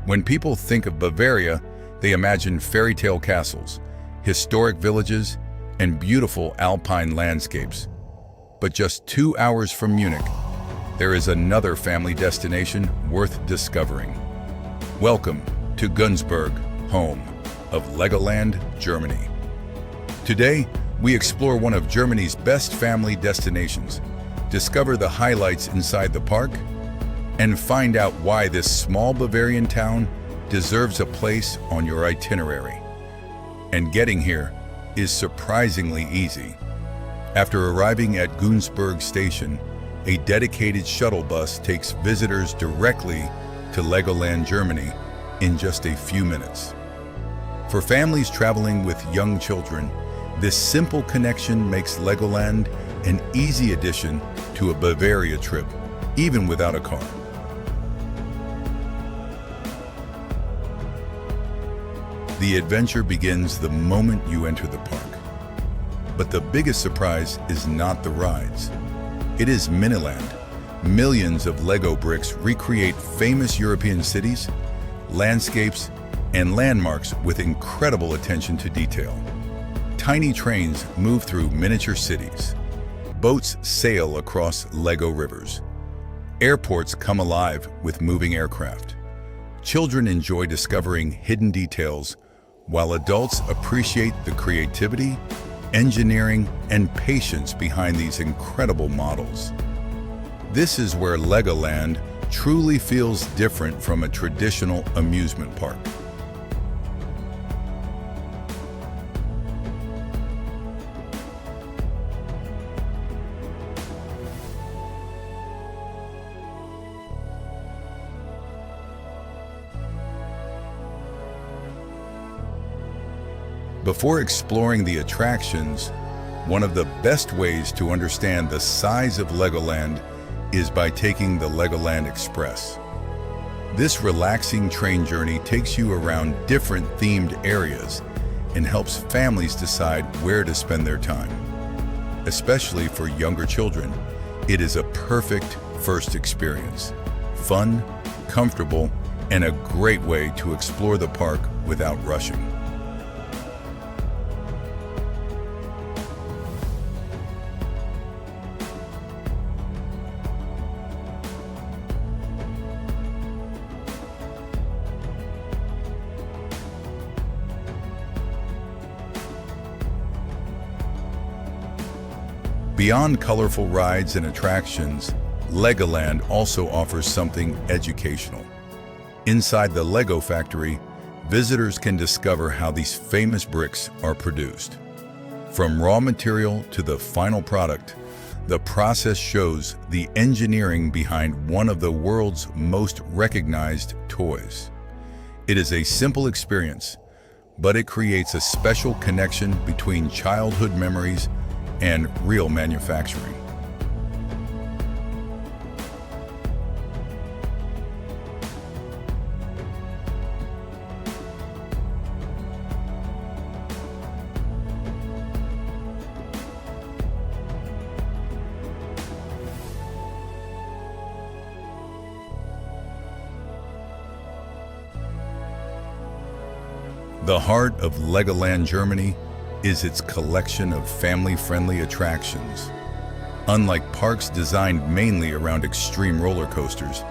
When people think of Bavaria, they imagine fairy tale castles, historic villages, and beautiful alpine landscapes. But just 2 hours from Munich, there is another family destination worth discovering. Welcome to Günzburg, home of LEGOLAND Germany. Today, we explore one of Germany's best family destinations, discover the highlights inside the park, and find out why this small Bavarian town deserves a place on your itinerary. And getting here is surprisingly easy. After arriving at Günzburg station, a dedicated shuttle bus takes visitors directly to LEGOLAND Germany in just a few minutes. For families traveling with young children, this simple connection makes LEGOLAND an easy addition to a Bavaria trip, even without a car. The adventure begins the moment you enter the park. But the biggest surprise is not the rides. It is Miniland. Millions of Lego bricks recreate famous European cities, landscapes, and landmarks with incredible attention to detail. Tiny trains move through miniature cities. Boats sail across Lego rivers. Airports come alive with moving aircraft. Children enjoy discovering hidden details, while adults appreciate the creativity, engineering, and patience behind these incredible models. This is where LEGOLAND truly feels different from a traditional amusement park. Before exploring the attractions, one of the best ways to understand the size of LEGOLAND is by taking the LEGOLAND Express. This relaxing train journey takes you around different themed areas and helps families decide where to spend their time. Especially for younger children, it is a perfect first experience. Fun, comfortable, and a great way to explore the park without rushing. Beyond colorful rides and attractions, LEGOLAND also offers something educational. Inside the Lego factory, visitors can discover how these famous bricks are produced. From raw material to the final product, the process shows the engineering behind one of the world's most recognized toys. It is a simple experience, but it creates a special connection between childhood memories and real manufacturing. The heart of LEGOLAND Germany is its collection of family-friendly attractions. Unlike parks designed mainly around extreme roller coasters,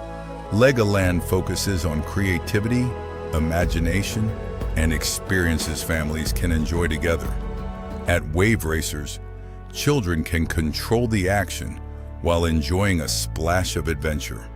LEGOLAND focuses on creativity, imagination, and experiences families can enjoy together. At wave racers, children can control the action while enjoying a splash of adventure.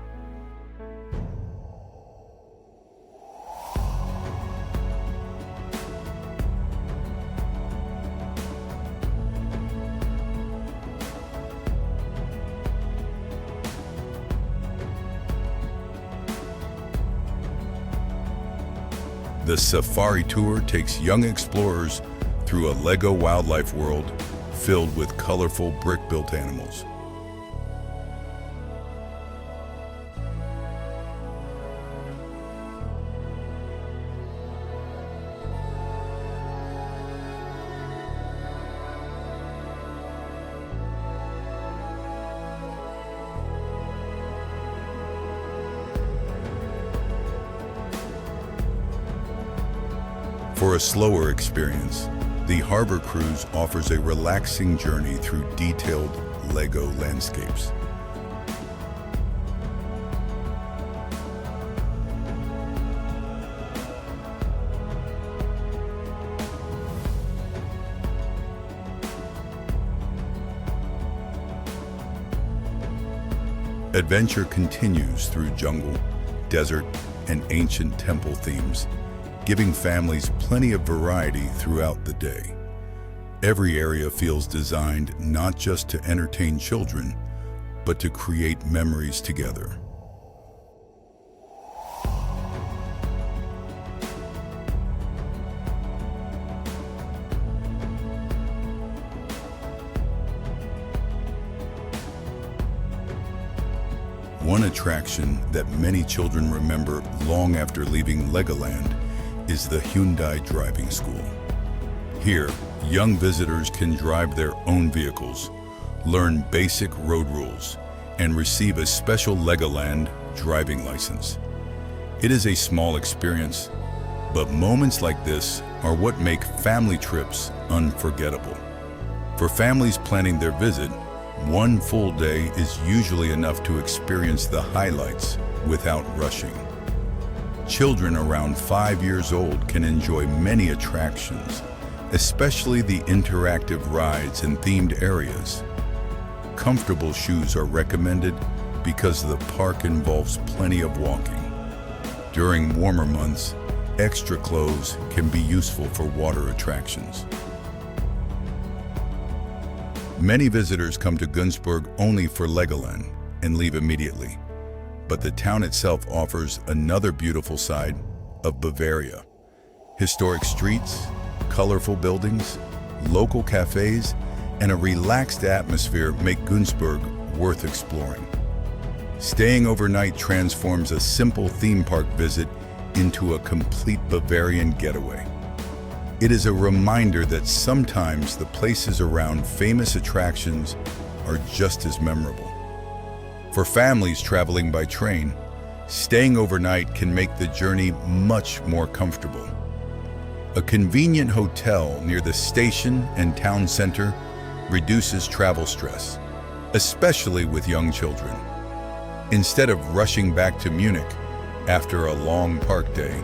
The safari tour takes young explorers through a Lego wildlife world filled with colorful brick-built animals. For a slower experience, the harbor cruise offers a relaxing journey through detailed LEGO landscapes. Adventure continues through jungle, desert, and ancient temple themes, giving families plenty of variety throughout the day. Every area feels designed not just to entertain children, but to create memories together. One attraction that many children remember long after leaving Legoland is the Hyundai Driving School. Here, young visitors can drive their own vehicles, learn basic road rules, and receive a special Legoland driving license. It is a small experience, but moments like this are what make family trips unforgettable. For families planning their visit, one full day is usually enough to experience the highlights without rushing. Children around 5 years old can enjoy many attractions, especially the interactive rides and themed areas. Comfortable shoes are recommended because the park involves plenty of walking. During warmer months, extra clothes can be useful for water attractions. Many visitors come to Günzburg only for Legoland and leave immediately, but the town itself offers another beautiful side of Bavaria. Historic streets, colorful buildings, local cafes, and a relaxed atmosphere make Günzburg worth exploring. Staying overnight transforms a simple theme park visit into a complete Bavarian getaway. It is a reminder that sometimes the places around famous attractions are just as memorable. For families traveling by train, staying overnight can make the journey much more comfortable. A convenient hotel near the station and town center reduces travel stress, especially with young children. Instead of rushing back to Munich after a long park day,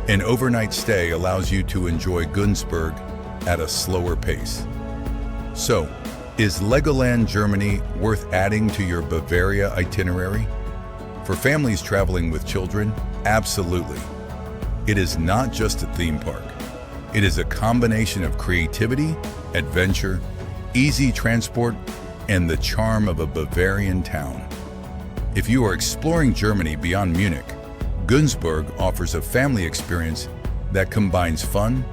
an overnight stay allows you to enjoy Günzburg at a slower pace. So, is Legoland Germany worth adding to your Bavaria itinerary? For families traveling with children, absolutely. It is not just a theme park. It is a combination of creativity, adventure, easy transport, and the charm of a Bavarian town. If you are exploring Germany beyond Munich, Günzburg offers a family experience that combines fun,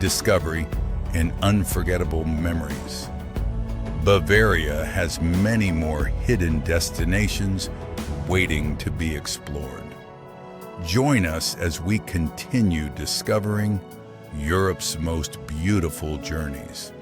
discovery, and unforgettable memories. Bavaria has many more hidden destinations waiting to be explored. Join us as we continue discovering Europe's most beautiful journeys.